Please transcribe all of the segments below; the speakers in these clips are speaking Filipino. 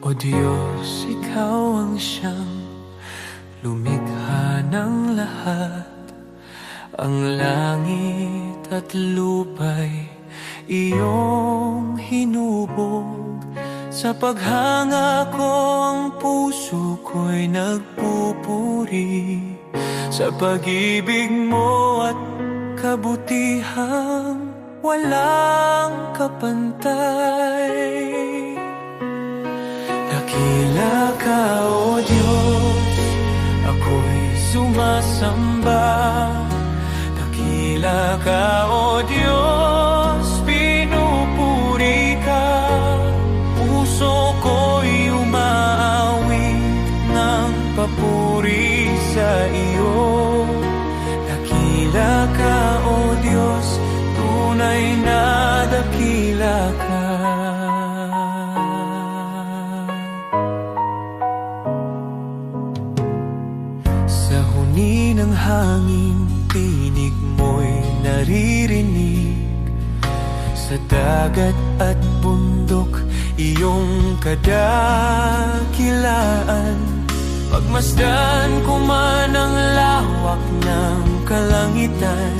O Diyos, Ikaw ang siyang lumikha ng lahat. Ang langit at lupa'y iyong hinubog. Sa paghanga ko ang puso ko'y nagpupuri sa pag-ibig mo at kabutihang walang kapantay. Dakila ka, O Diyos, ako'y sumasamba. Dakila ka, O Diyos, pinupuri ka. Puso ko'y umaawit ng papuri sa iyo. Dakila ka, O Diyos, tunay na dakila ka. Sa huni ng hangin, tinig mo'y naririnig. Sa dagat at bundok, iyong kadakilaan. Pagmasdan ko man ang lawak ng kalangitan,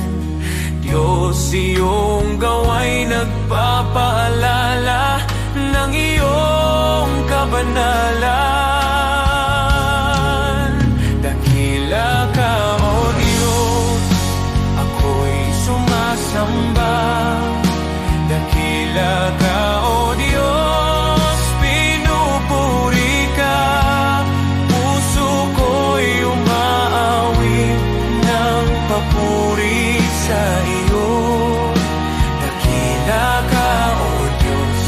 Diyos, iyong gawa'y nagpapaalala ng iyong kabanalan. Dakila ka, O Diyos, ako'y sumasamba. Dakila ka, O Diyos, pinupuri ka. Puso ko'y umaawit ng papuri sa iyo. Dakila ka, O Diyos,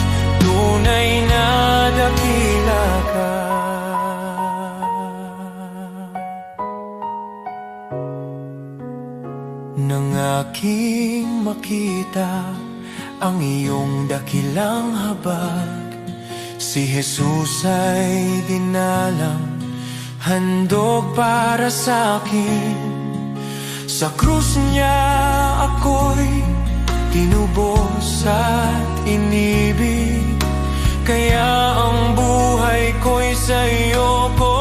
tunay na dakila ka. Nang aking makita ang iyong dakilang habag, si Jesus ay dinalang, handog para sa akin. Sa krus niya ako'y tinubos at inibig, kaya ang buhay ko'y sa iyo ko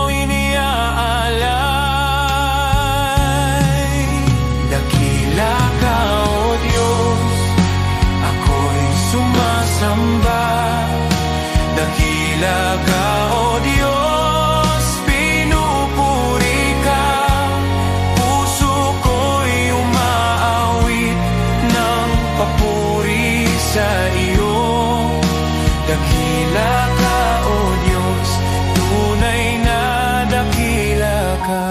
iniaalay. Dakila ka, O Diyos, ako'y sumasamba. Dakila ka, O Diyos, pinupuri ka. Puso ko'y umaawit ng papuri sa iyo. Dakila ka, O Diyos, tunay na dakila ka.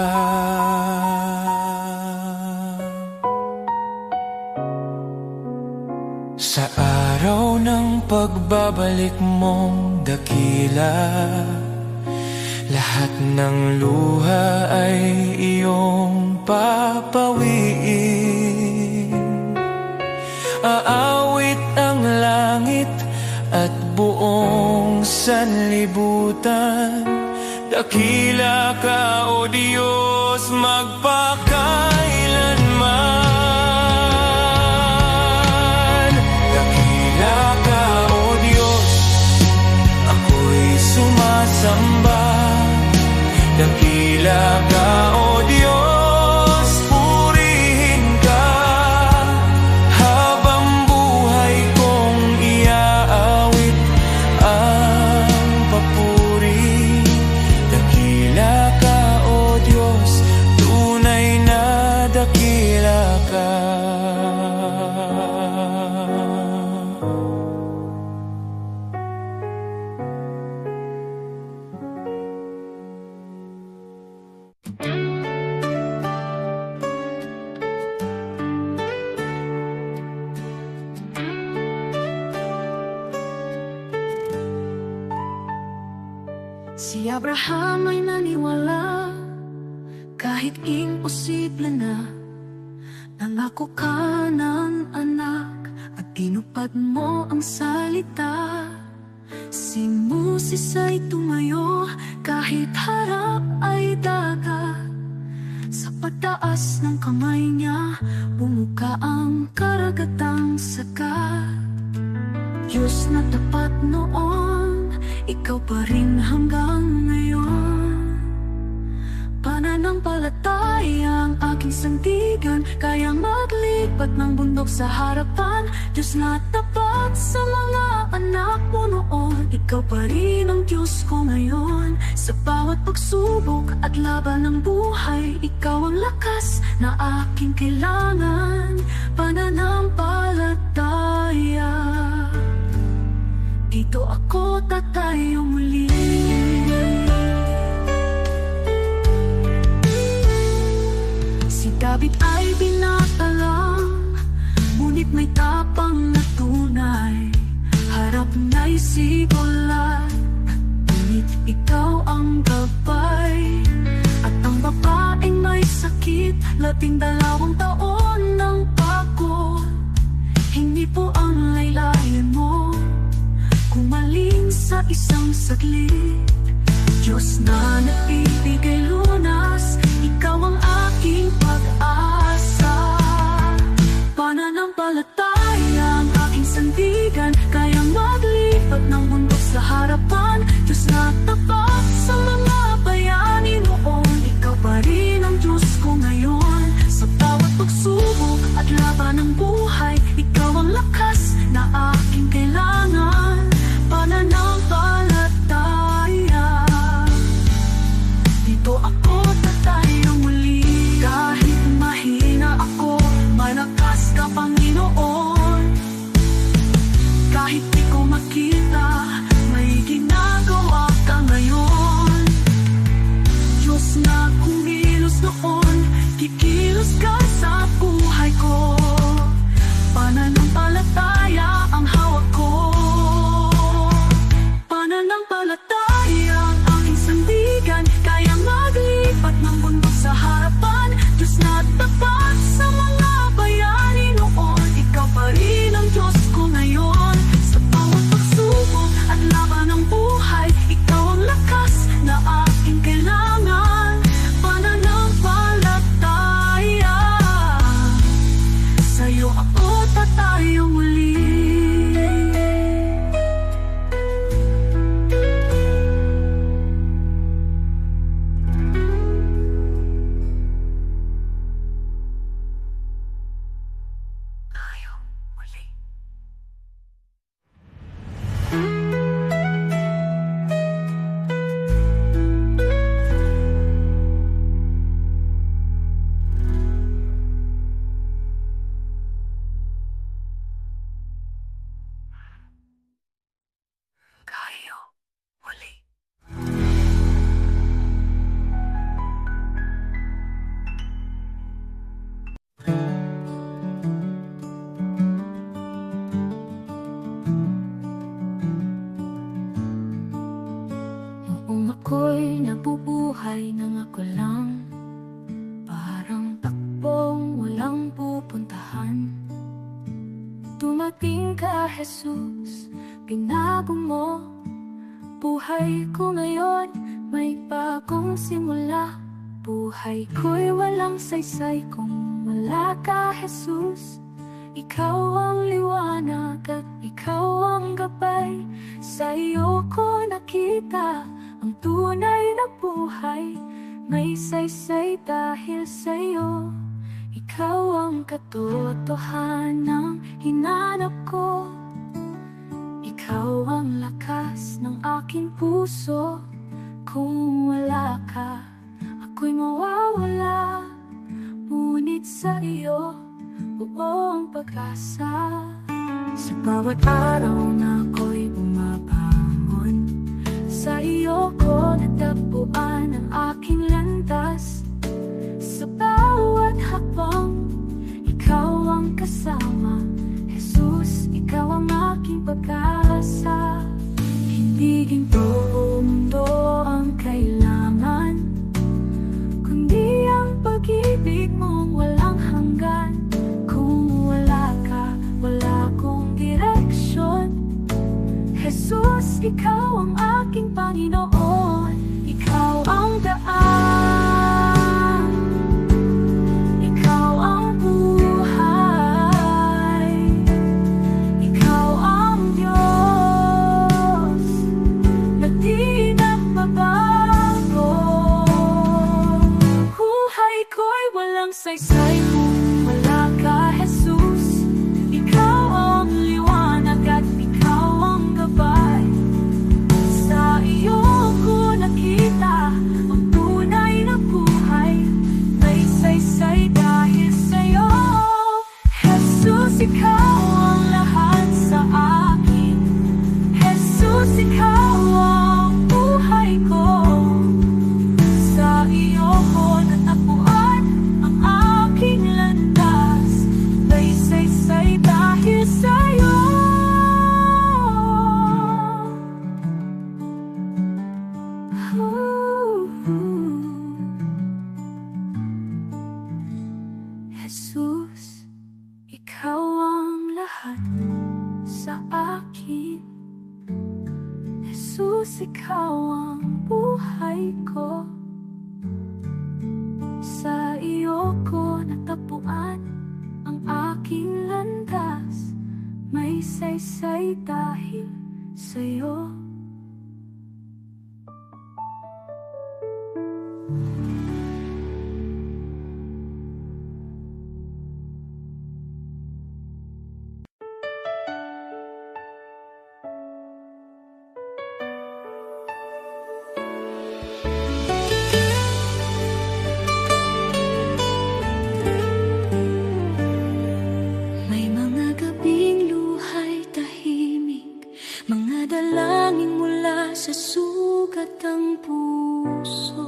Sa araw ng pagbabalik mong dakila, lahat ng luha ay iyong papawiin. Aawit ang langit at buong sanlibutan. Dakila ka, O Diyos, magpakailanman. Dakila ka, O Diyos, ako'y sumasamba. Dakila ka, O Diyos, purihin ka. Habang buhay kong iaawit ang papuri. Dakila ka, O Diyos, tunay na dakila ka. Si Abraham ay naniwala kahit imposible na. Nangako ka ng anak at tinupad mo ang salita. Si Moses ay tumayo kahit harap ay dagat. Sa pagtaas ng kamay niya, bumuka ang karagatang sagat. Diyos na tapat noon, ikaw pa rin hanggang ngayon. Pananampalataya ang aking sandigan, kaya maglipat ng bundok sa harapan. Diyos na tapat sa mga anak mo noon, ikaw pa rin ang Diyos ko ngayon. Sa bawat pagsubok at laban ng buhay, ikaw ang lakas na aking kailangan. Pananampalataya, dito ako tatayo muli. Si David ay binata lang, ngunit may tapang na tunay. Harap na'y sigolat, ngunit ikaw ang gabay. At ang babaeng may sakit, 12 taon ng pagod. Hindi po ang laylayan mo kumaling sa isang saglit. Diyos na nagbibigay lunas, ikaw ang aking pag-asa. Pananampalataya ang aking sandigan, kaya maglipat ng bundok sa harapan. Diyos na tapat sa mga bayani noon, ikaw pa rin ang Diyos ko ngayon. Sa bawat pagsubok at laban ng buhay, ikaw ang lakas na aking kailangan. Pananampalataya, dito ako tatayo muli. Kahit mahina ako, malakas ka Panginoon. Kahit di ko makita, may ginagawa ka ngayon. Diyos na kumilos noon, kikilos ka sa buhay ko. Pananampalataya ang hawak ko. Pananampalataya ang aking sandigan, kaya maglipat ng bundok sa harapan. Diyos na tapat sa mga bayani noon, ikaw pa rin ang Diyos ko ngayon. Sa bawat pagsubok at laban ng buhay, ikaw ang lakas na aking kailangan. Pananampalataya, sa'yo ako tatayo muli. Tayo muli. Tayo muli. Noong ako'y nabubuhay nang ako lang, parang takbong walang pupuntahan. Dumating ka, Jesus, binago mo buhay ko ngayon, may bagong simula. Buhay ko'y walang saysay kung wala ka, Jesus. Ikaw ang liwanag at ikaw ang gabay. Sa iyo ko nakita ang tunay na buhay. May saysay dahil sa iyo. Ikaw ang katotohanang hinanap ko. Ikaw ang lakas ng aking puso. Kung wala ka, ako'y mawawala. Ngunit sa iyo, buong pag-asa. Sa bawat araw na ako'y bumabangon, sa iyo ko natagpuan ang aking landas. Sa bawat hakbang, ikaw ang kasama. Jesus, ikaw ang aking pag-asa. Hindi ginto o mundo ang kailangan, kundi ang pag-ibig mong walang hanggan. Kung wala ka, wala akong direksyon. Jesus, ikaw ang aking Panginoon. Ikaw ang daan, ikaw ang buhay. Ikaw ang Diyos na Jesus, ikaw ang buhay ko. Sa iyo ko natapuan ang aking landas. May saysay dahil sa'yo. May mga gabing luhay tahimik, mga dalangin mula sa sugat ng puso.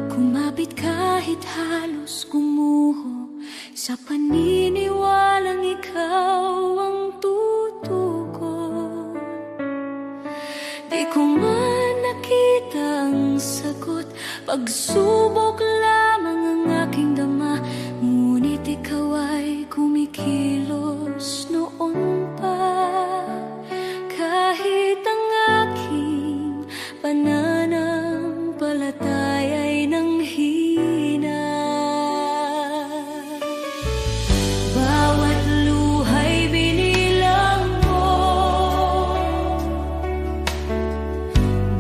Kumapit kahit halos gumuho, sa paniniwalang ikaw ang tutugon. Di ko man nakita ang sagot, pagsubok lamang ang aking dama. Ngunit ikaw ay kumikilos noon pa. Kahit ang aking pananampalataya ay nanghina. Bawat luhay binilang mo,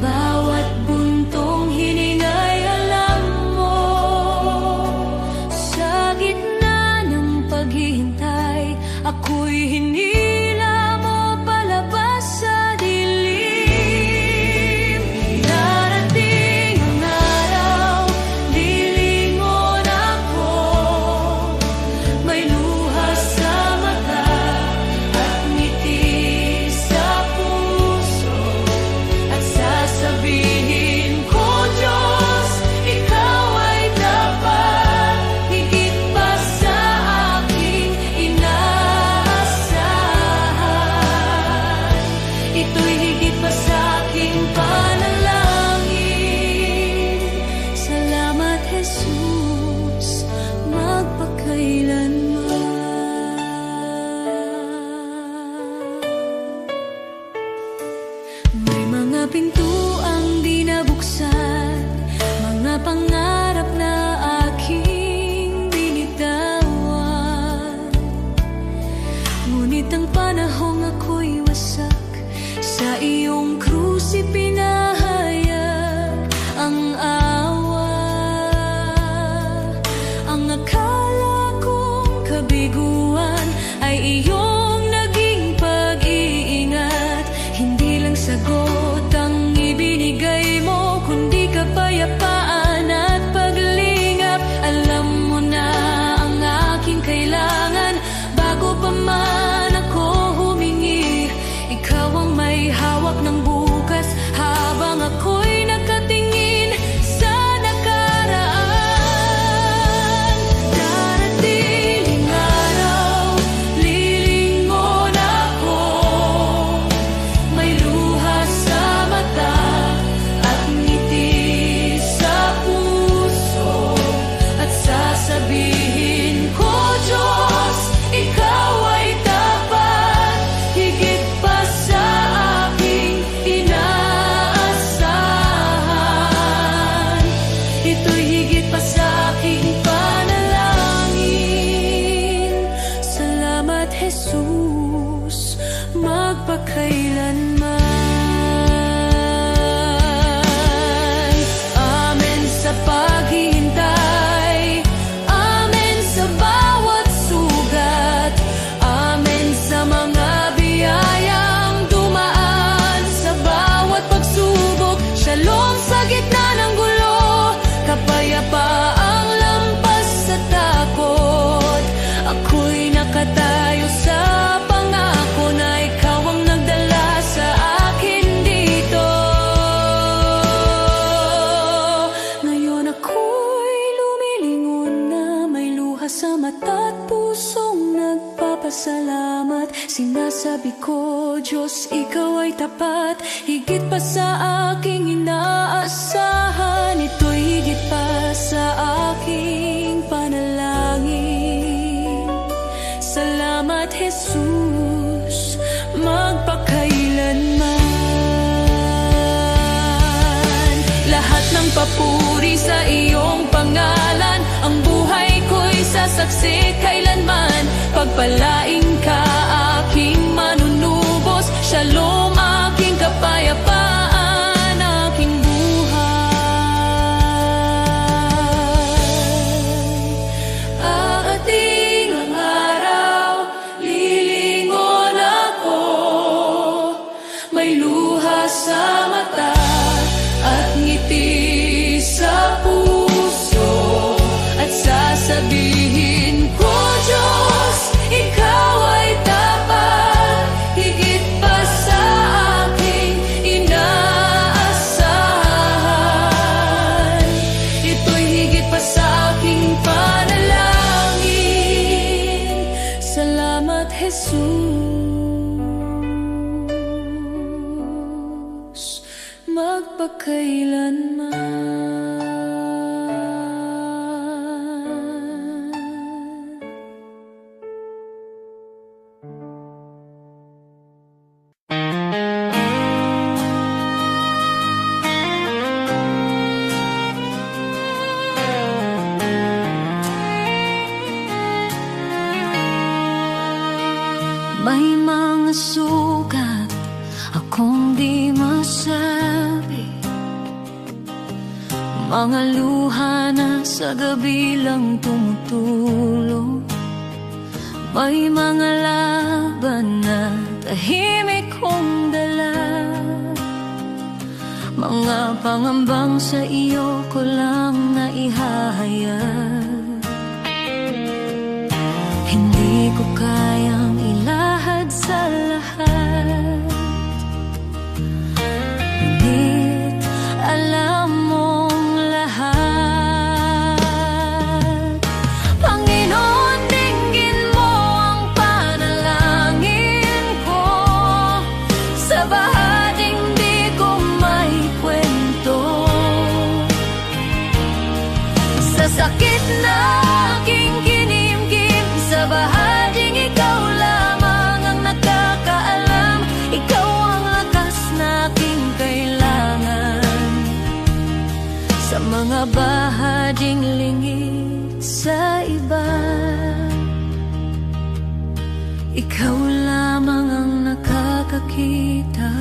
bawat buntong hiningay alam mo. Sa gitna ng paghihintay, ako'y hinila mo palabas sa dilim. Darating ang araw, lilingon ako. May luha sa mata at ngiti sa puso. At sasabihin ko, Diyos, ikaw ay dapat. Higit pa sa aking inaasahan. Ito'y higit pa sa aking panalangin. Salamat, Jesus, magpakailanman. May mga pintuang di nabuksan, mga pangarap na aking binitawan. Ngunit ang panahong ako'y wasak, sa iyong krus ipinahayag ang awa. Ang akala kong kabiguan ay iyong naging pag-iingat. Hindi lang sagot ang ibinigay mo, kundi kapayapaan at paglingap. Alam mo na ang aking kailangan bago pa man ako humingi. Ikaw ang may hawak ng bukas habang ako'y nakatingin sa nakaraan. Darating ang araw, lilingon ako. May luha sa mata at ngiti sa puso. At sasabihin ko, Diyos, ikaw ay dapat. Higit pa sa aking inaasahan. Ito'y higit pa sa aking panalangin. Salamat, Jesus, magpakailanman. Amen sa paghihintay, amen sa bawat sugat, amen sa mga biyayang dumaan sa bawat pagsubok. Shalom sa gitna ng gulo, kapayapaang lampas sa takot. Ako'y nakatayo sa pangako na ikaw ang nagdala sa akin dito. Ngayon ako'y lumilingon na, may luha sa mata at pusong nagpapasalamat. Sinasabi ko, Diyos, ikaw ay tapat. Higit pa sa aking inaasahan. Ito'y higit pa sa aking panalangin. Salamat, Jesus, magpakailanman. papuri sa iyong pangalan. Ang buhay ko'y sasaksi kailanman. Pagpalain ka aking manunubos, shalom aking kapayapaan, aking buhay. Aating ang araw, lilingon ako, may luha sa mata at ngiti sa puso, at sasabihin ko, Diyos, Ikaw ay tapat, higit pa sa aking inaasahan. Ito'y higit pa sa aking panalangin. Salamat, Jesus, magpakailanman. May mga sugat akong di masabi, mga luha na sa gabi lang tumutulong. May mga laban na tahimik kong dala, mga pangambang sa iyo ko lang naihahayag. Hindi ko kayang ilahad sa lahat, ngunit alam mong lahat. Panginoon, dinggin mo ang panalangin ko, sa bahaging di ko may kwento, sa sakit na aking kinimkim, sa bahaging ikaw lamang ang nakakaalam. Ikaw ang lakas na aking kailangan, sa mga bahaging lingid sa iba. Ikaw lamang ang nakakakita.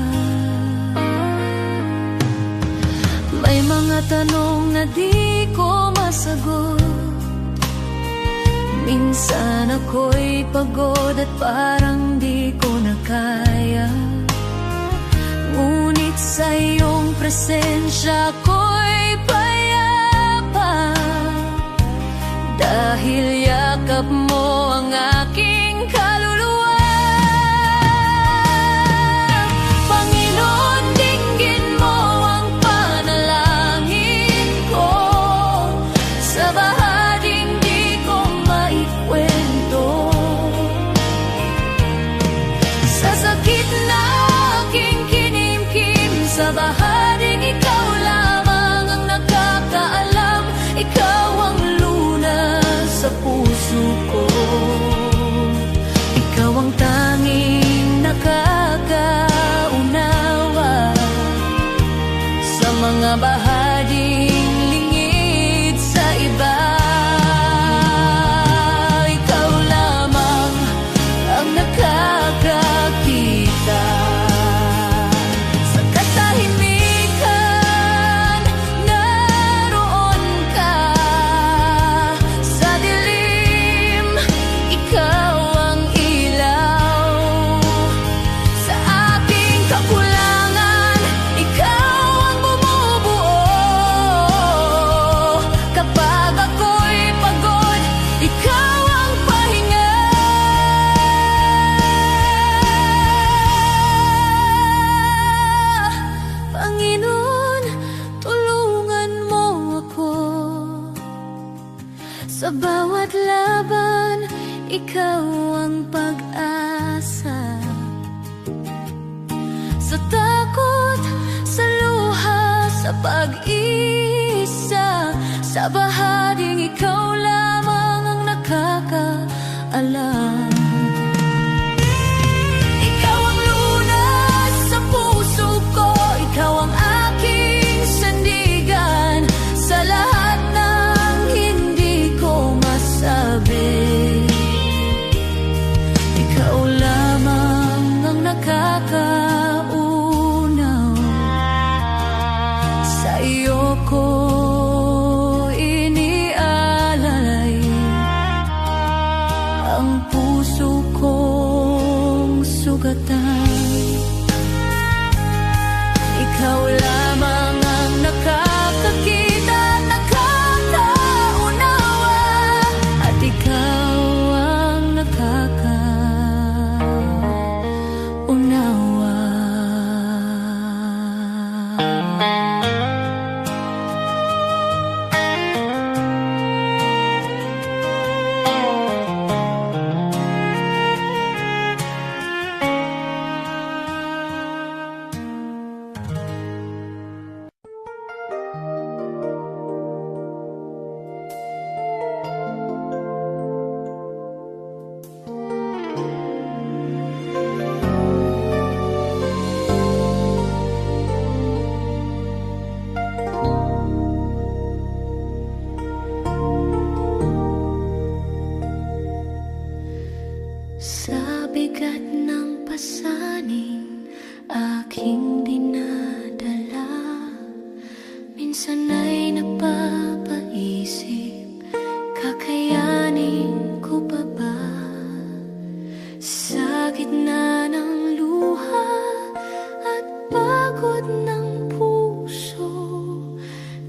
May mga tanong na di ko masagot, minsan ako'y pagod at parang di ko na kaya, ngunit sa iyong presensya ko'y payapa, dahil yakap mo ang aking kaluluwa. Panginoon, dinggin mo ang panalangin ko, sa bahaging di ko maikwento, sa sakit na aking kinimkim, sa bahaging ikaw lamang ang nakakaalam. Ikaw ang lunas sa puso ko, ikaw ang tanging nakakaunawa, sa mga bahaging lingid sa iba. Ikaw lamang ang nakakakita, sa katahimikan naroon ka, sa dilim ikaw ang ilaw, sa aking kakulangan ikaw ang bumubuo, kapag ako'y pagod ikaw ang pahinga. Panginoon, tulungan mo ako, sa bawat laban ikaw ang pag-asa, sa takot, sa luha, sa pag-isa, sa bahaging ikaw lamang ang nakakaalam. Ikaw ang lunas sa puso ko, ikaw ang aking sandigan, lungkot ng puso,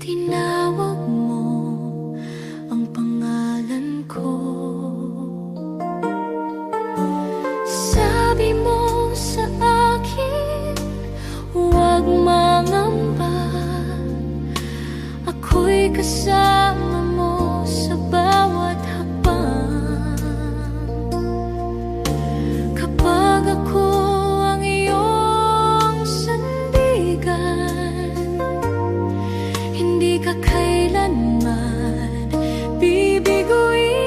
tinawag mo ang pangalan ko. Sabi mo sa akin, huwag mangamba, ako'y kasama mo sa bawat hakbang. Kapag ako ang iyong sandigan, hindi ka kailanman bibiguin.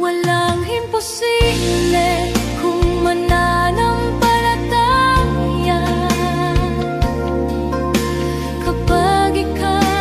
Walang imposible kung mananampalataya. Kapag ikaw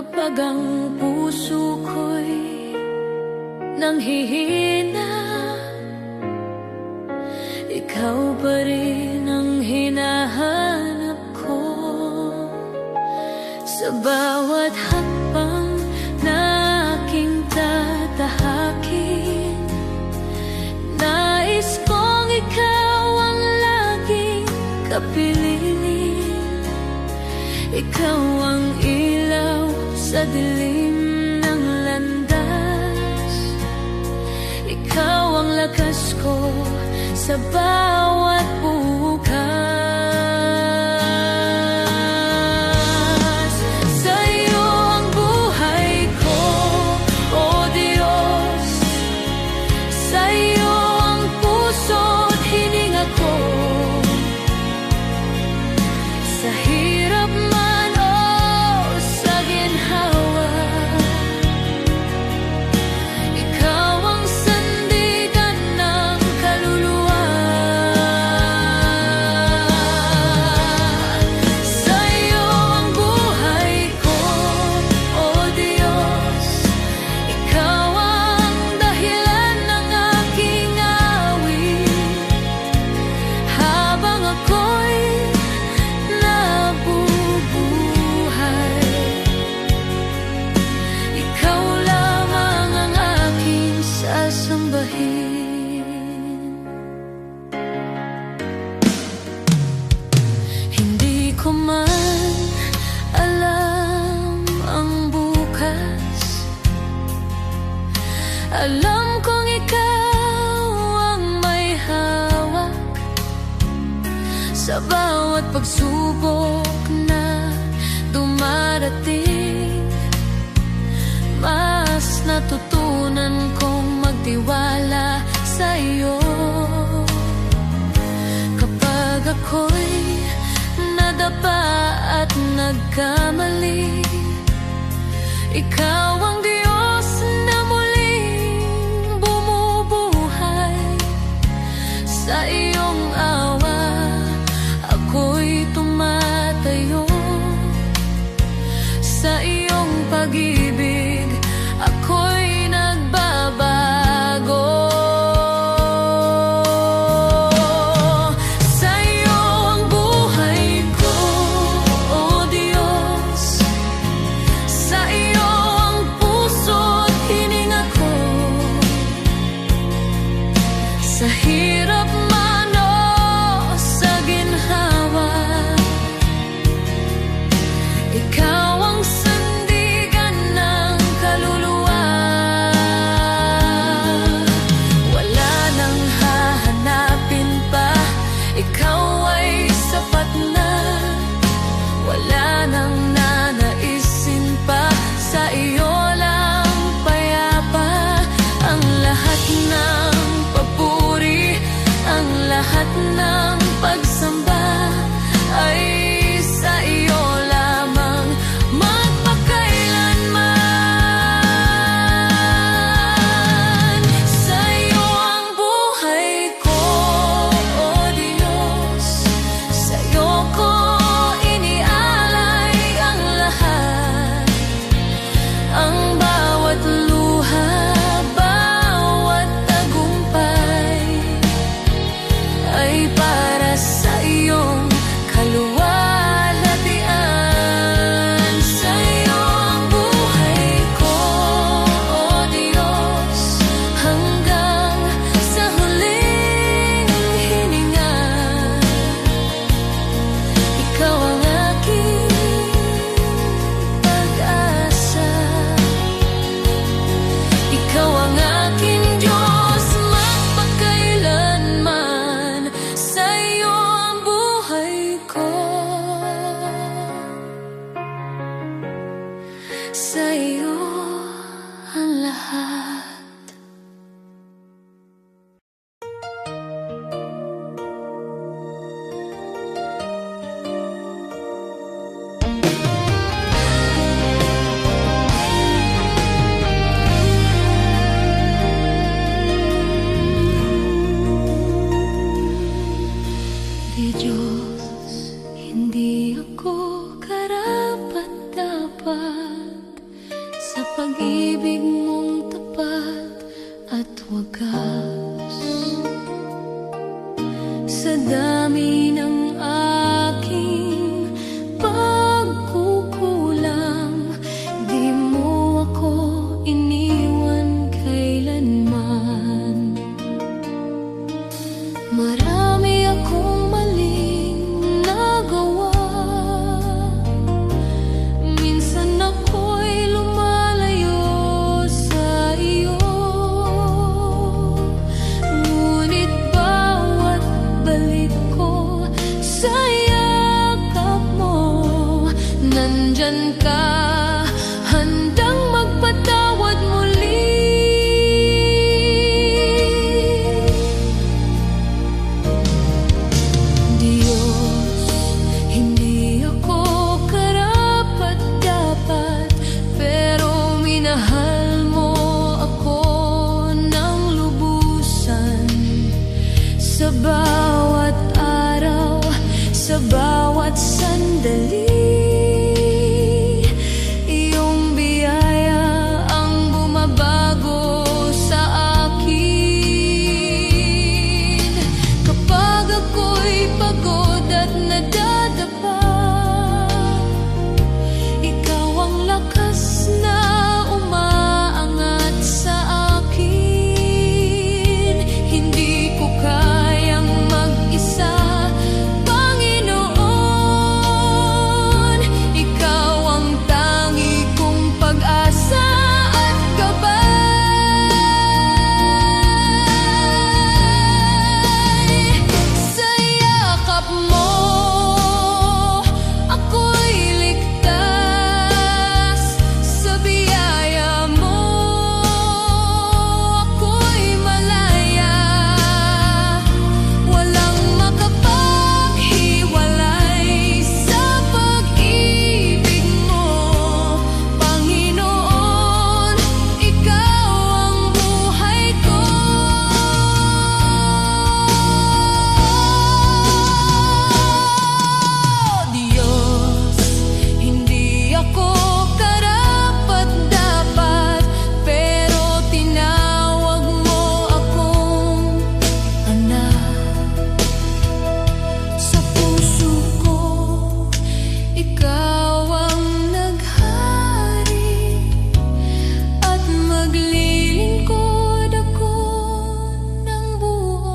kapag ang puso ko'y nanghihina, ikaw pa rin ang hinahanap ko. Sa bawat hakbang na aking tatahakin, nais kong ikaw ang laging kapiling. Ikaw ang ilaw sa dilim ng landas, ikaw ang lakas ko sa bawat bukas. Sa'yo ang buhay ko, O Diyos. Sa'yo ang puso't hininga ko. Sa hirap man o sa ginhawa, ikaw ang sandigan ng kaluluwa. Sa'yo ang buhay ko, O Diyos. Ikaw ang dahilan ng aking awit. Habang ako'y nabubuhay, ikaw lamang ang aking sasambahin. Hindi ko man alam ang bukas, alam kong ikaw ang may hawak sa bawat pagsubok na dumarating. Mas natutunan kong magtiwala sa iyo. Kapag ako'y nadapa at nagkamali, ikaw ang Diyos na muling bumubuhay. Sa iyong awa ako'y tumatayo, sa iyong pag-ibig ako'y nagbabago. Sa'yo ang buhay ko, O Diyos. Sa iyo ang puso't hininga ko. Sa hirap man o sa ginhawa, ikaw ang sandigan ng kaluluwa. Wala nang hahanapin pa, ikaw ay sapat na. Wala nang nanaisin pa, sa iyo lang payapa. Ang lahat ng papuri Sa dami ng aking pagkukulang, di mo ako iniwan kailanman. Marami akong maling nagawa, minsan ako'y lumalayo sa iyo. Ngunit bawat balik ko sa yakap mo, nandyan ka, handang magpatawad muli. Diyos, hindi ako karapat-dapat, pero minahal mo ako ng lubusan. Sa bawat araw, sa bawat sandali, iyong biyaya ang bumabago sa akin. Kapag ako'y pagod at nadadapa, ikaw ang lakas na umaangat sa akin. Hindi ko kayang mag-isa, Panginoon. Ikaw ang tangi kong pag-asa at gabay. Sa yakap mo, ako'y ligtas. Sa biyaya mo, ako'y malaya. Walang makapaghiwalay sa pag-ibig mo, Panginoon. Ikaw ang buhay ko. Diyos, hindi ako karapat-dapat, pero tinawag mo akong anak. Sa puso ko, ikaw ang naghari, at maglilingkod ako ng buong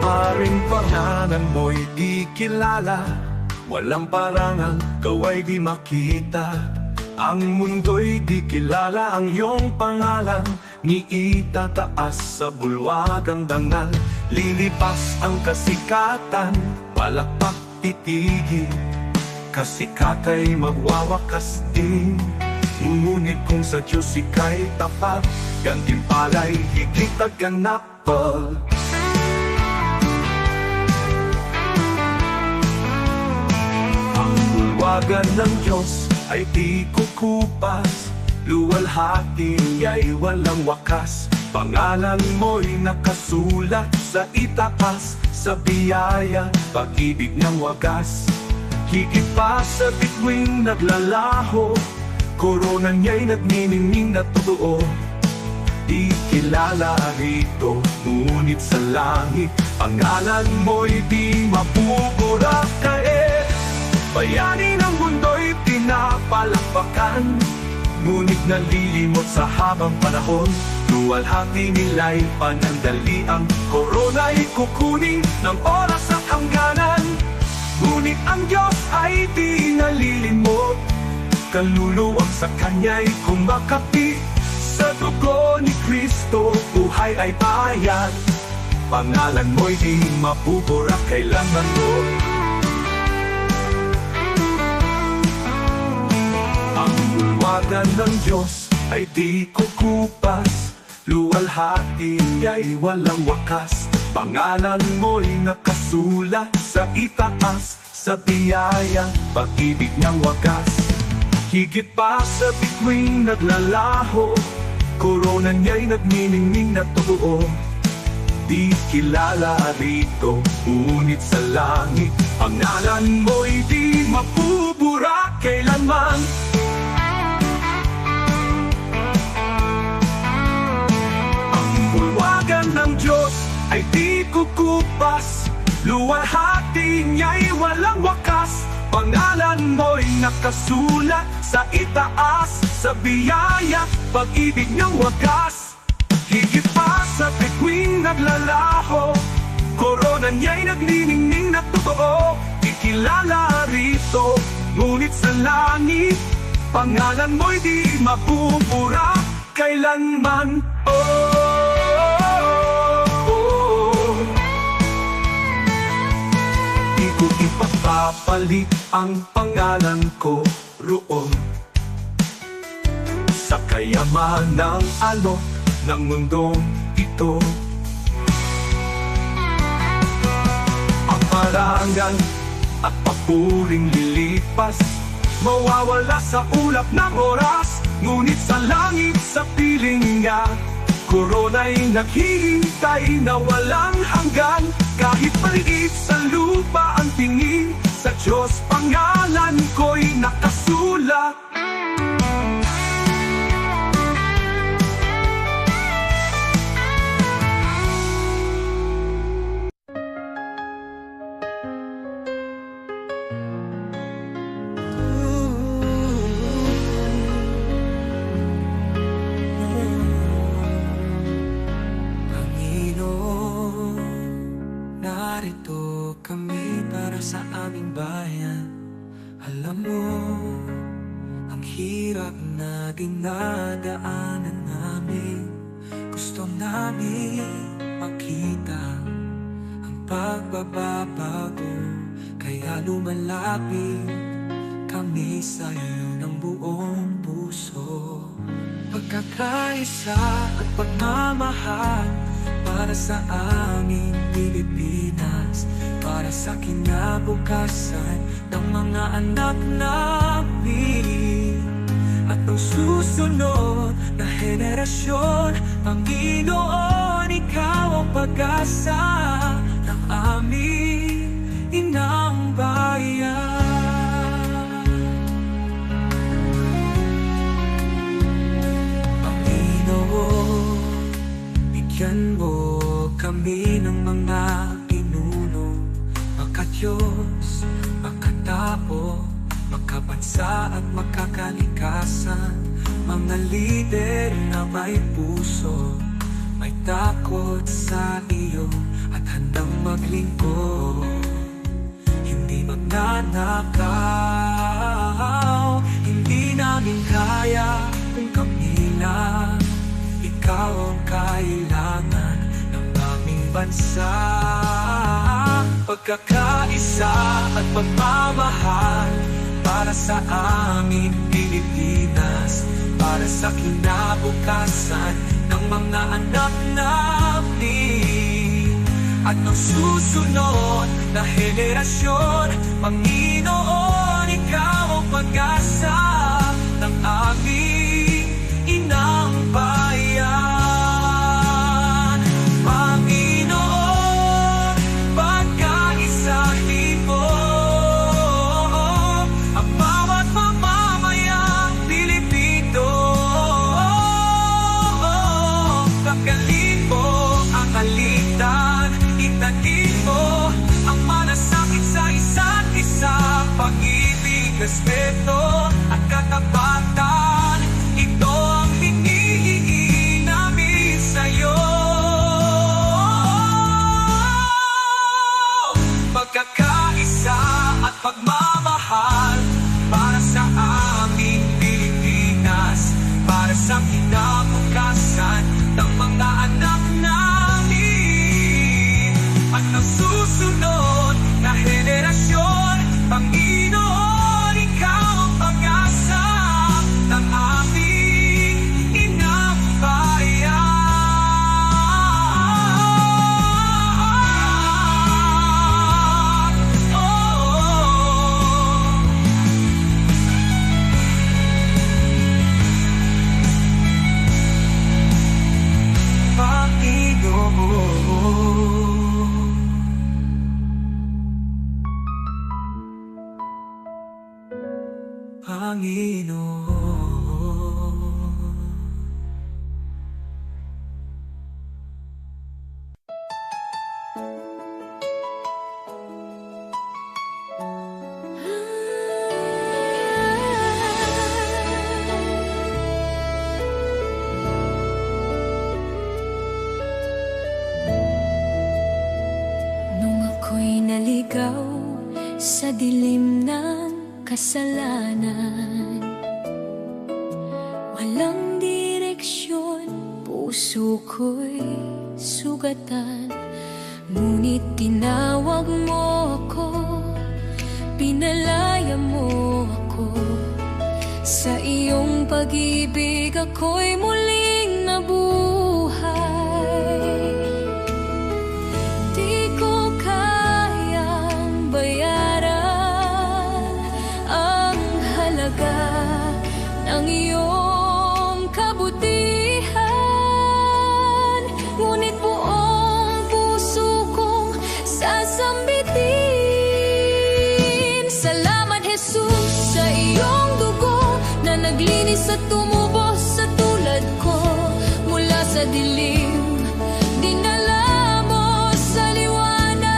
Maaring pangalan mo'y di kilala, walang parangal, kaway di makita. Ang mundo'y di kilala ang iyong pangalan, ni itataas sa bulwagang dangal. Lilipas ang kasikatan, palakpak titigil, kasikata'y magwawakas din. Ngunit kung sa Diyos ika'y tapat, gantimpala'y higit at ganapal. Ang bulwagan ng Diyos ay di kukupas, luwalhati niya'y walang wakas. Pangalan mo'y nakasulat sa itaas, sa biyaya, pag-ibig ng wagas. Higit pa sa bituing naglalaho, korona niya'y nagniningning na totoo. Di kilala rito, ngunit sa langit, pangalan mo'y di mapupurak kae. Bayani ng mundo'y pinapalakpakan, ngunit nalilimot sa habang panahon. Luwalhati nila'y panandaliang, korona'y kukunin ng oras at hangganan. Ngunit ang Diyos ay di nalilimot, kaluluwang sa Kanya'y kumakapi. Sa dugo ni Kristo, buhay ay bayan, pangalan mo'y di mapupurak kailanman mo. Ang bulwagan ng Diyos ay di kukupas, luwalhati niya'y walang wakas. Pangalan mo'y nakasulat sa itaas, sa biyaya, pag-ibig niyang wagas. Higit pa sa bituing naglalaho, korona niya'y nagniningning na totoo. Di kilala rito, ngunit sa langit pangalan mo'y di mapubura kailanman. Ang bulwagan ng Diyos ay di kukupas, luwalhati niya'y walang wakas. Pangalan mo'y nakasulat sa itaas, sa biyaya, pag-ibig niyang wagas. Higit pa sa bituing naglalaho, korona niya'y nagniningning na totoo. Ikilala rito, ngunit sa langit pangalan mo'y di mapupura kailanman. Di ko ipapapalit ang pangalan ko roon sa kayaman ng alok ng mundong ito. Ang parangal at papuring lilipas, mawawala sa ulap ng oras. Ngunit sa langit sa piling niya, korona'y naghihintay na walang hanggan. Kahit maliit sa lupa ang tingin, sa Diyos pangalan ko'y nakasulat. Narito kami para sa aming bayan. Alam mo, ang hirap na dinadaanan namin. Gusto namin makita ang pagbabago, kaya lumalapit kami sa iyo ng buong puso. Pagkakaisa at pagmamahal para sa aming Pilipinas, para sa kinabukasan ng mga anak namin at ang susunod na henerasyon. Panginoon, ikaw ang pag-asa ng aming inang bayan. Panginoon, bigyan mo kami ng mga pinuno, makadiyos, makatao, makabansa at makakalikasan. Mga lider na may puso, may takot sa iyo at handang maglingkod. Hindi magnanakaw, hindi namin kaya kung kami lang. Ikaw ang kailangan ng aming bansa. Pagkakaisa at pagmamahal para sa aming Pilipinas, para sa kinabukasan ng mga anak namin at ng susunod na henerasyon. Panginoon, ikaw ang pag-asa ng aming inang bayan. Panginoon, pagkaisang libo, ang bawat mamamayang Pilipino. Pagkalin mo ang alitan, itanin mo ang malasakit sa isa't isa. Pag-ibig, respeto at kasalanan. Walang direksyon, puso ko'y sugatan. Ngunit tinawag mo ako, pinalaya mo ako. Sa iyong pag-ibig ako'y muling nabuhay. Di ko kayang bayaran ang halaga ng iyong kabutihan. Ngunit buong puso kong sasambitin. Salamat Jesus sa iyong dugo na naglinis at tumubos sa tulad ko. Mula sa dilim, dinala mo sa liwanag.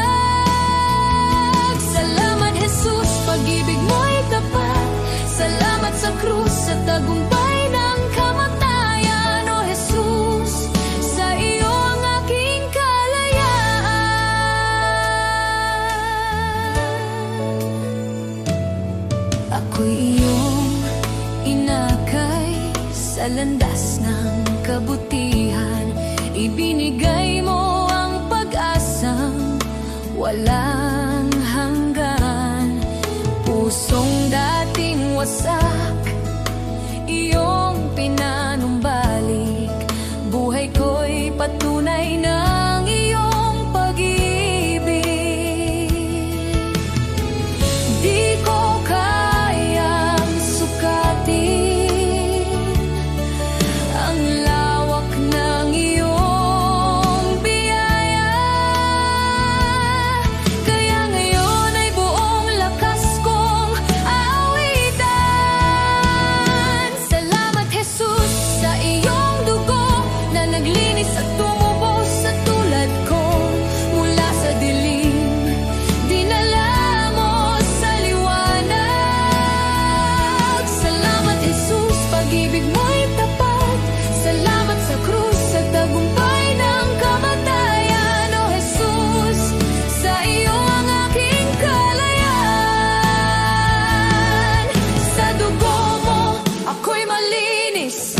Salamat Jesus, pag-ibig mo'y tapat. Salamat sa krus sa tagumpay ng kamatayan. O Jesus, sa iyo ang aking kalayaan. Ako'y iyong inakay sa landas ng kabutihan. Ibinigay mo ang pag-asang walang hanggan. Pusong dating wasak, iyong pinanumbalik. Buhay ko'y patunay ng iyong pag-ibig. Di ko kayang sukatin ang lawak ng iyong biyaya. Kaya ngayon ay buong lakas kong awitan. Salamat Jesus sa iyong dugo na naglinis at tumubos sa tulad ko. Mula sa dilim, dinala mo sa liwanag. Salamat Jesus, pag-ibig mo'y tapat. Salamat sa krus sa tagumpay ng kamatayan. O Jesus, sa iyo ang aking kalayaan. Sa dugo mo ako'y malinis,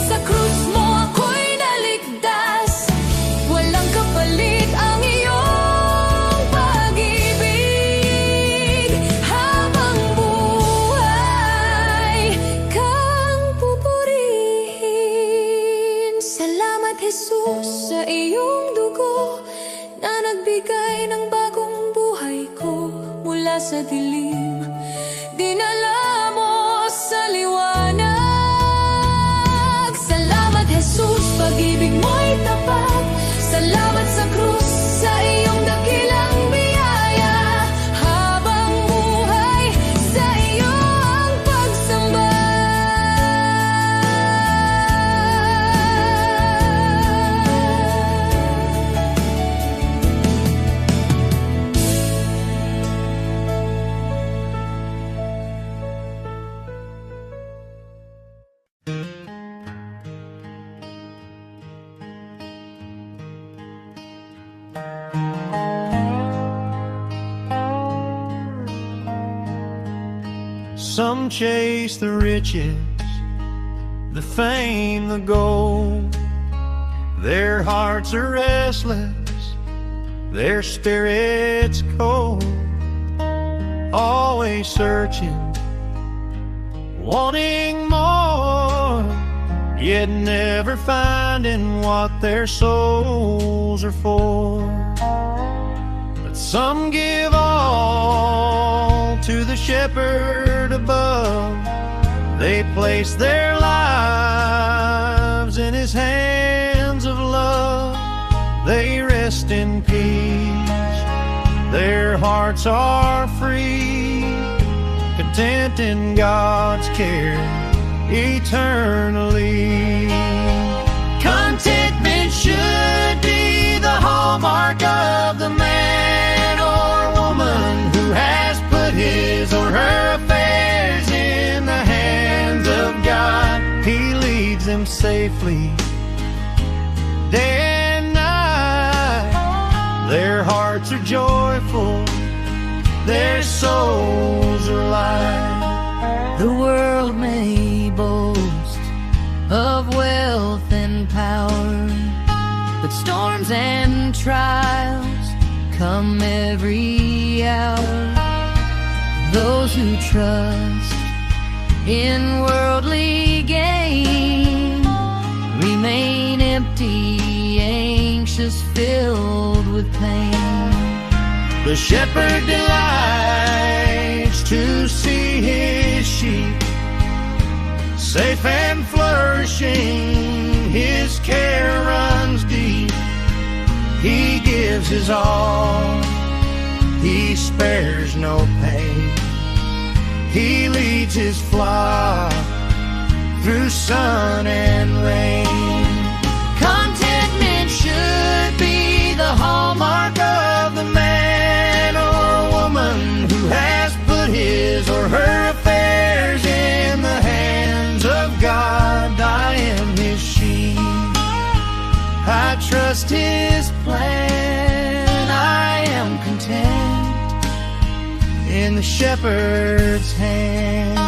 sa krus mo ako'y naligtas. Walang kapalit ang iyong pag-ibig. Habang buhay kang pupurihin. Salamat Jesus sa iyong dugo na nagbigay ng bagong buhay ko. Mula sa dilim, dinala mo sa liwanag. Salamat Jesus, pag-ibig mo'y tapat. Salamat sa krus, sa iyong dakilang biyaya. Habang buhay sa iyong pagsamba. Some chase the riches, the fame, the gold. Their hearts are restless, their spirits cold. Always searching, wanting more, yet never finding what their souls are for. But some give all to the shepherd above. They place their lives in his hands of love. They rest in peace, their hearts are free, content in God's care eternally. Contentment should be the hallmark of the man or woman who has put his or her affairs in the hands of God. He leads them safely day and night. Their hearts are joyful, their souls are light. The world may boast of wealth and power, but storms and trials come every hour. Those who trust in worldly gain remain empty, anxious, filled with pain. The shepherd delights to see his sheep safe and flourishing. His care runs deep. He gives his all. He spares no pain. He leads his flock through sun and rain. Contentment should be the hallmark of the man or woman who has put his or her affairs in the hands of God. I am his sheep. I trust his plan. I am content in the shepherd's hand.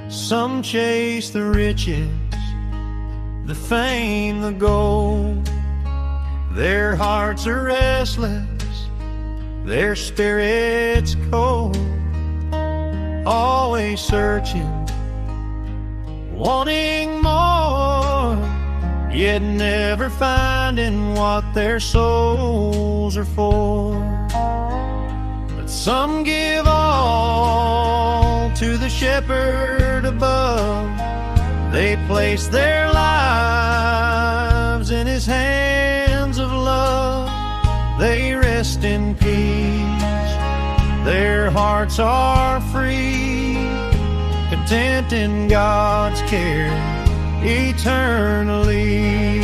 Some chase the riches, the fame, the gold. Their hearts are restless, their spirits cold. Always searching, wanting more, yet never finding what their souls are for. But some give all to the shepherd above. They place their lives in his hands of love. They rest in peace. Their hearts are free, content in God's care eternally.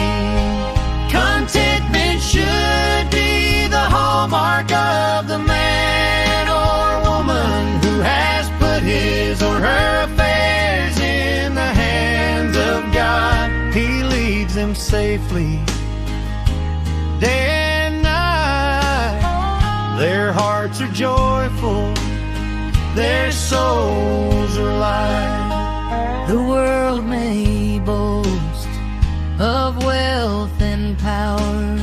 Contentment should be the hallmark of the man or woman who has put his or her affairs in the hands of God. He leads them safely day and night. Their hearts are joyful, their souls are light. The world may boast of wealth and power,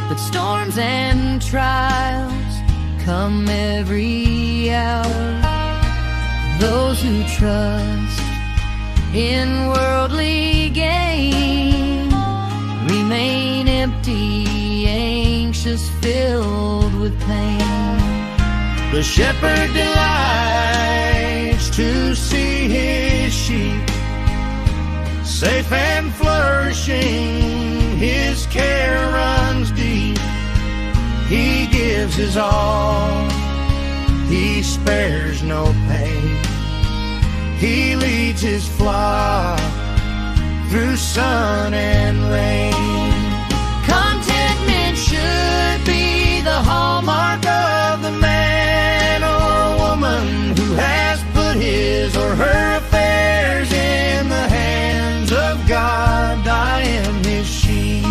but storms and trials come every hour. Those who trust in worldly gain remain empty, anxious, filled with pain. The shepherd delights to see his sheep safe and flourishing. His care runs deep. He gives his all. He spares no pain. He leads his flock through sun and rain. Contentment should be the hallmark of the man or woman who has put his or her affairs in the hands of God. I am his sheep.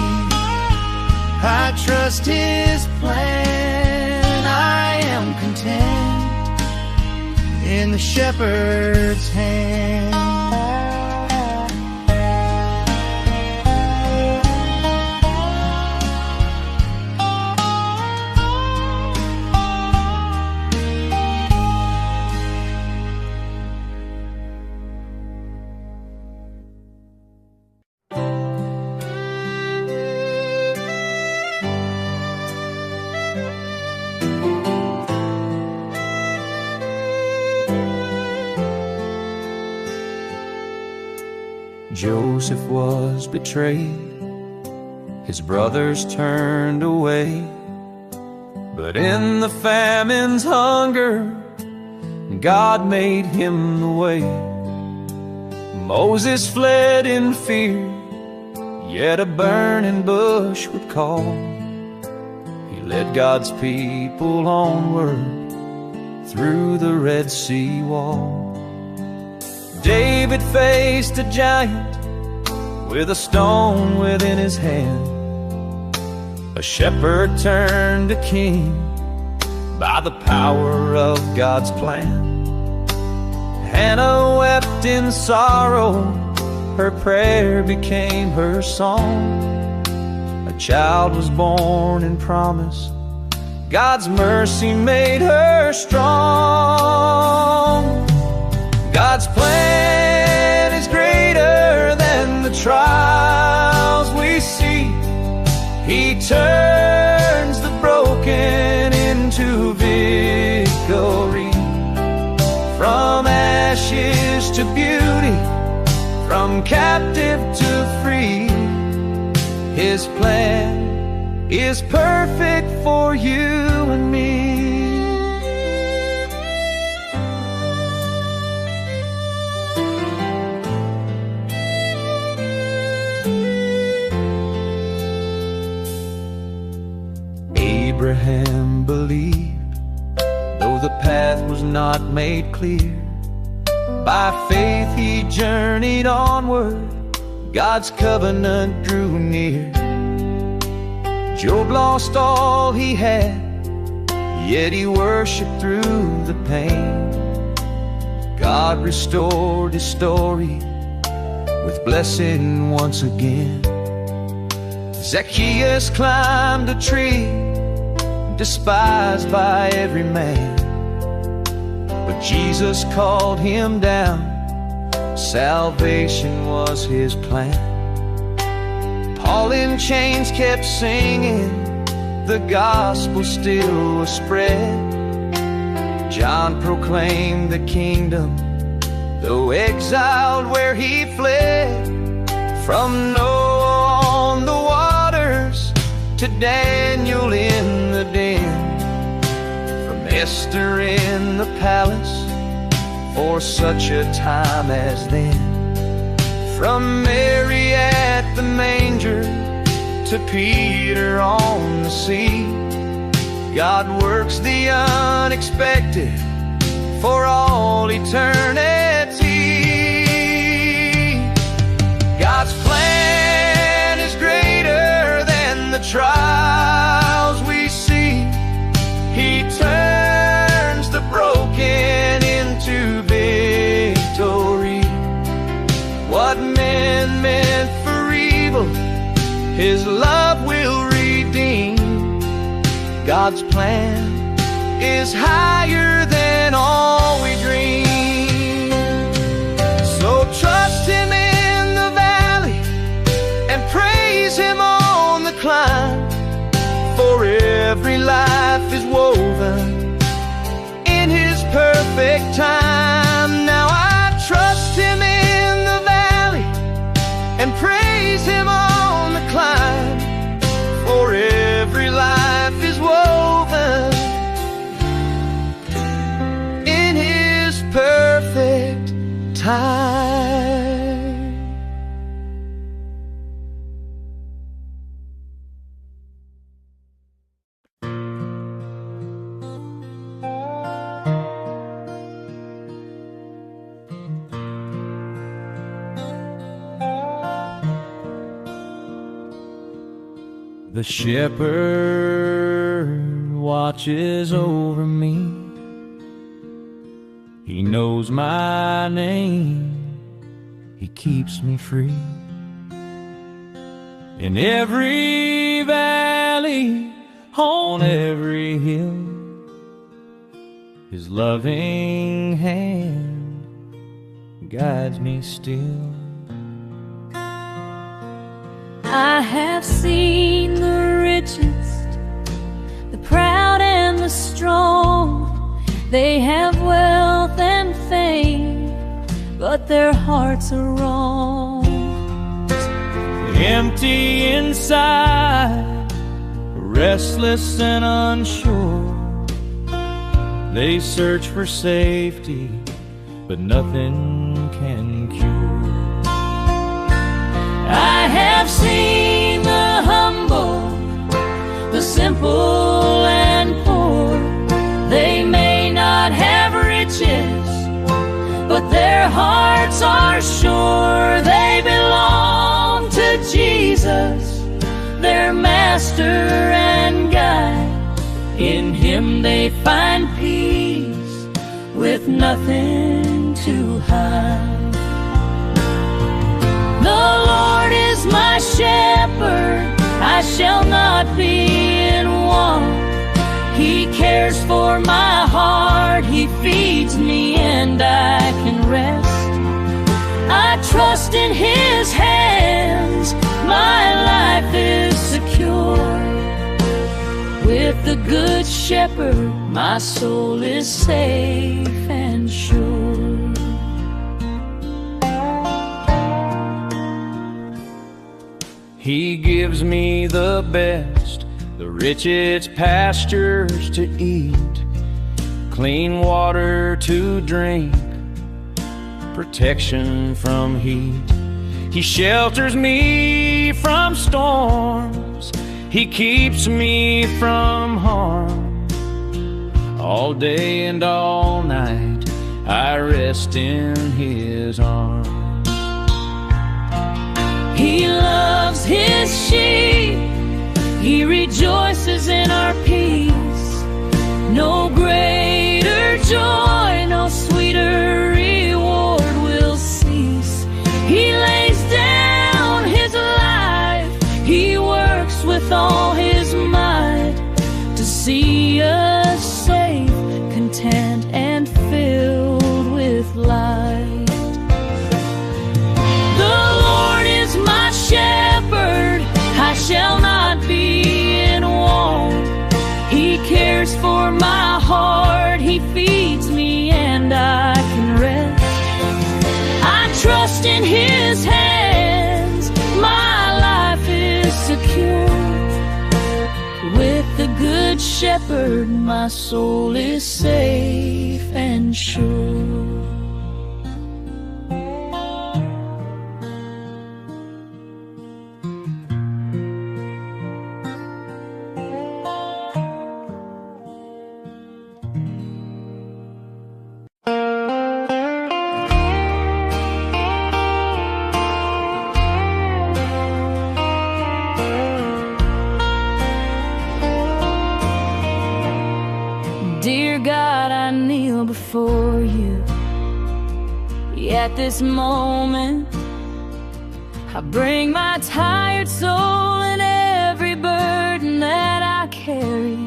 I trust his plan. I am content in the shepherd's hand. Joseph was betrayed, his brothers turned away, but in the famine's hunger, God made him the way. Moses fled in fear, yet a burning bush would call. He led God's people onward through the Red Sea wall. David faced a giant with a stone within his hand. A shepherd turned to king by the power of God's plan. Hannah wept in sorrow, her prayer became her song. A child was born in promise, God's mercy made her strong. God's plan is greater than the trials we see. He turns the broken into victory. From ashes to beauty, from captive to free, His plan is perfect for you and me. Abraham believed, though the path was not made clear. By faith he journeyed onward, God's covenant drew near. Job lost all he had, yet he worshiped through the pain. God restored his story with blessing once again. Zacchaeus climbed a tree, despised by every man, but Jesus called him down. Salvation was his plan. Paul in chains kept singing, the gospel still was spread. John proclaimed the kingdom, though exiled where he fled. From Noah on the waters to Daniel in the den, from Esther in the palace for such a time as then. From Mary at the manger to Peter on the sea, God works the unexpected for all eternity. God's plan is greater than the trials we see. He turns the broken into victory. What men meant for evil, His love will redeem. God's plan is higher than all we dream. So trust Him in the valley and praise Him on the climb, for every life is woven in His perfect time. Now I trust Him in the valley and praise Him on the climb, for every life is woven in His perfect time. The shepherd watches over me. He knows my name. He keeps me free. In every valley, on every hill, His loving hand guides me still. I have seen the richest, the proud and the strong. They have wealth and fame, but their hearts are wrong. Empty inside, restless and unsure. They search for safety, but nothing can cure. I've seen the humble, the simple and poor. They may not have riches, but their hearts are sure. They belong to Jesus, their master and guide. In Him they find peace with nothing to hide. The Lord is my shepherd, I shall not be in want. He cares for my heart, He feeds me and I can rest. I trust in His hands, my life is secure. With the Good Shepherd, my soul is safe and sure. He gives me the best, the richest pastures to eat, clean water to drink, protection from heat. He shelters me from storms, He keeps me from harm. All day and all night I rest in His arms. He loves His sheep, He rejoices in our peace. No greater joy, no sweeter reward will cease. He lays down His life, He works with all His might to see us safe, content and filled with light. The Lord is my shepherd, I shall not be in want. He cares for my heart, He feeds me and I can rest. I trust in His hands, my life is secure. With the Good Shepherd, my soul is safe and sure. Dear God, I kneel before You. At this moment, I bring my tired soul and every burden that I carry.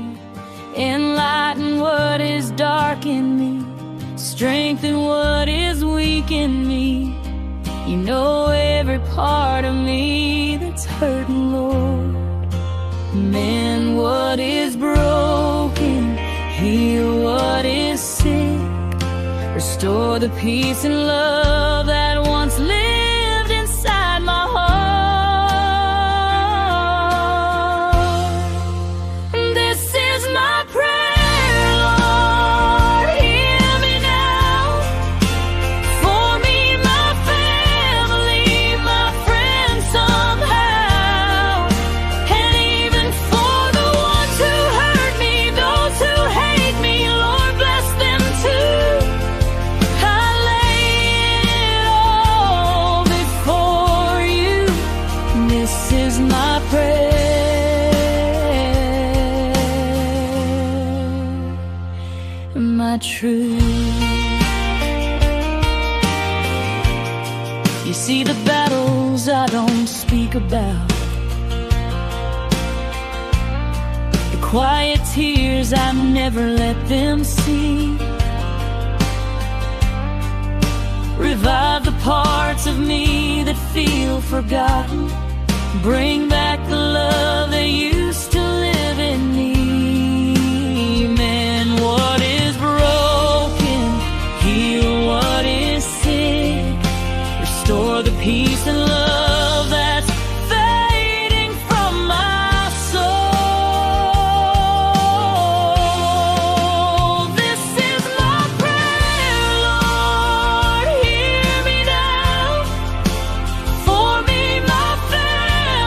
Enlighten what is dark in me, strengthen what is weak in me. You know every part of me that's hurting, Lord. Mend what is broken, heal what is sick, restore the peace and love that once lived inside my heart. This is my prayer, Lord, hear me now. For me, my family, my friends somehow, and even for the ones who hurt me, those who hate me, Lord, bless them too. I lay it all before You. This is my prayer, my truth. You see the battles I don't speak about, the quiet tears I never let them see. Revive the parts of me that feel forgotten, bring back the love that used to live in me. Mend what is broken, heal what is sick, restore the peace and love that's fading from my soul. This is my prayer, Lord, hear me now. For me, my family,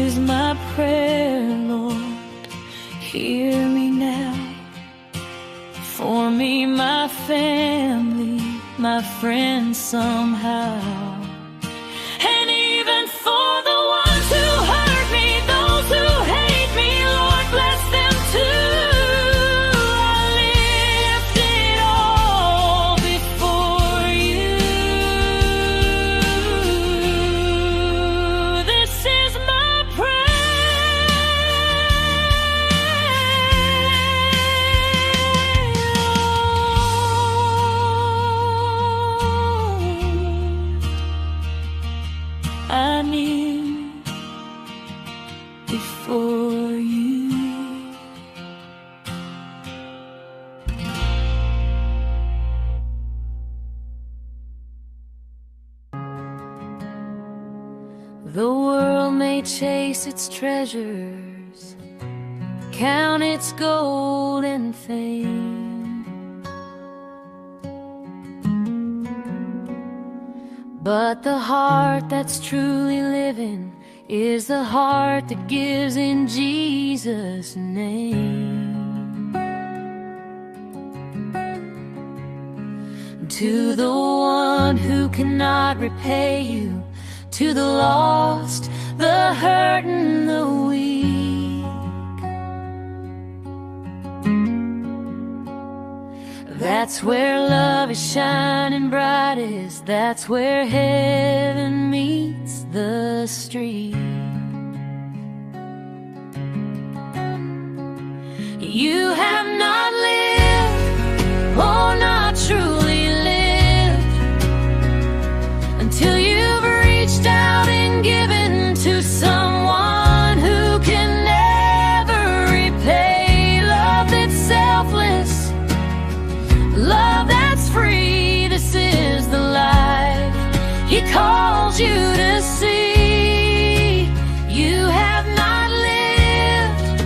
is my prayer, Lord, hear me now. For me, my family, my friends somehow. And even for the ones who hurt me, those who hate me, Lord, bless them too. I lift it all before you. This is my prayer. I kneel before you. The world may chase its treasures, count its gold and fame, but the heart that's truly living is the heart that gives in Jesus' name. To the one who cannot repay you, to the lost, the hurt and the weak, that's where love is shining brightest. That's where heaven meets the street. You have not lived, oh, not truly lived, until you've reached out and given to someone who can never repay. Love that's selfless, love that's free. This is the life He calls you to see. You have not lived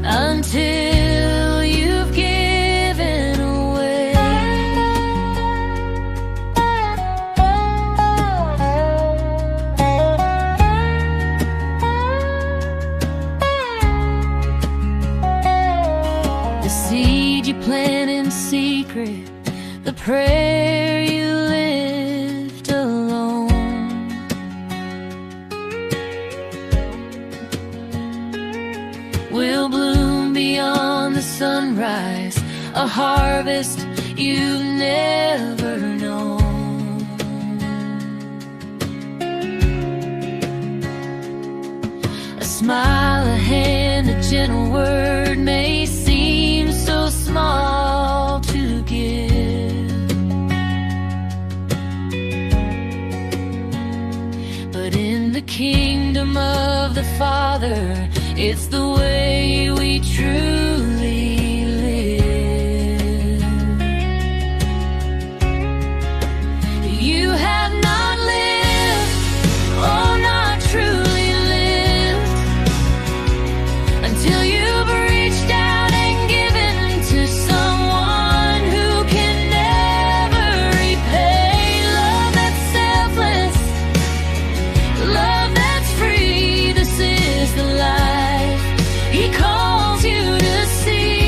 until you've given away. The seed you plant in secret, the prayer you lift alone, will bloom beyond the sunrise, a harvest you've never known. A smile, a hand, a gentle word may seem so small to give, but in the kingdom of the Father, it's the way we truly live. You have not lived, oh, not truly lived, until you've reached out and given to someone who can never repay. Love that's selfless, love that's free. This is the life He calls you to see.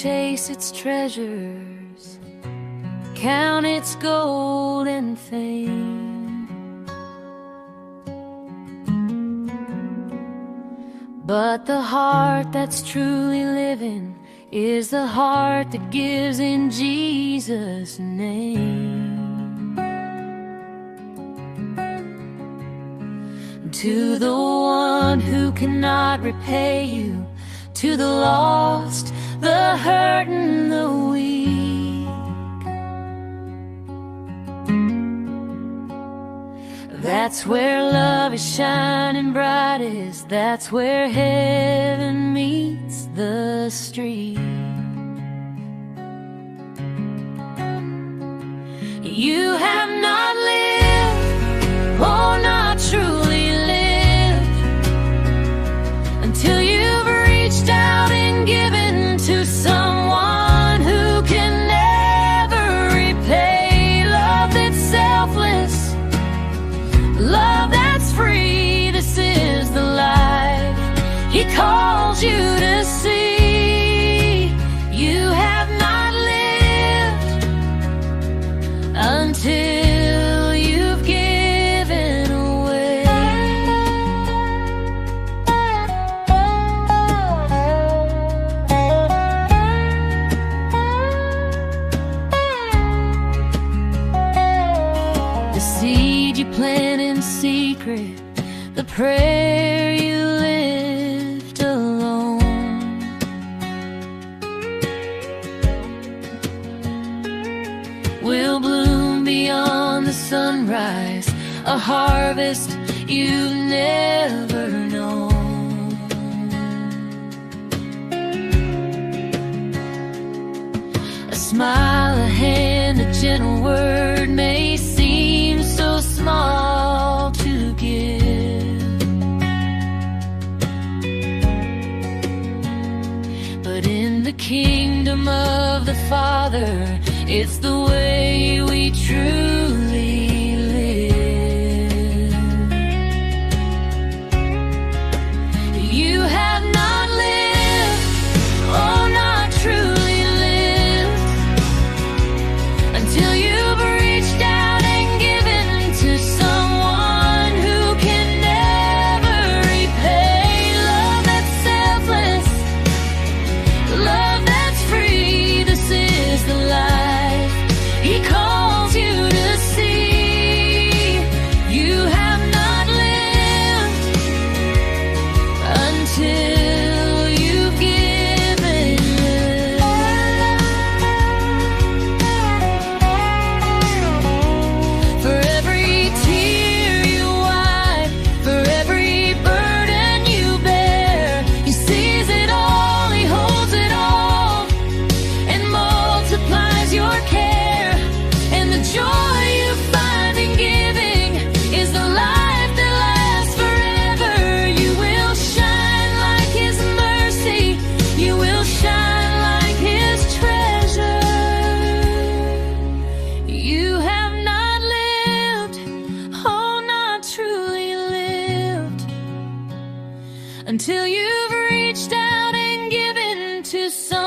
chase its treasures, count its gold and fame. But the heart that's truly living is the heart that gives in Jesus' name. To the one who cannot repay you, to the lost, the hurt and the weak, that's where love is shining brightest. That's where heaven meets the street. You have not lived, oh, not truly lived, until you've reached out and given to someone who can never repay. Love that's selfless, love that's free. This is the life He calls you to see. You have not lived until you've given away. The seed you plant in secret, the prayer you lift alone, will bloom beyond the sunrise, a harvest you've never known. A smile, a hand, a gentle word may seem so small to give, but in the kingdom of the Father, it's the way we truly live. You have not lived, oh, not truly lived, until you've reached out and given to someone who can never repay. Love that's selfless, love that's free. This is the life He calls you to see. You have not lived until you've given. For every tear you wipe, for every burden you bear, He sees it all, He holds it all, and multiplies your care. And the joy you find in giving is the life that lasts forever. You will shine like His mercy, you will shine like His treasure. You have not lived, oh, not truly lived, until you've reached out and given to someone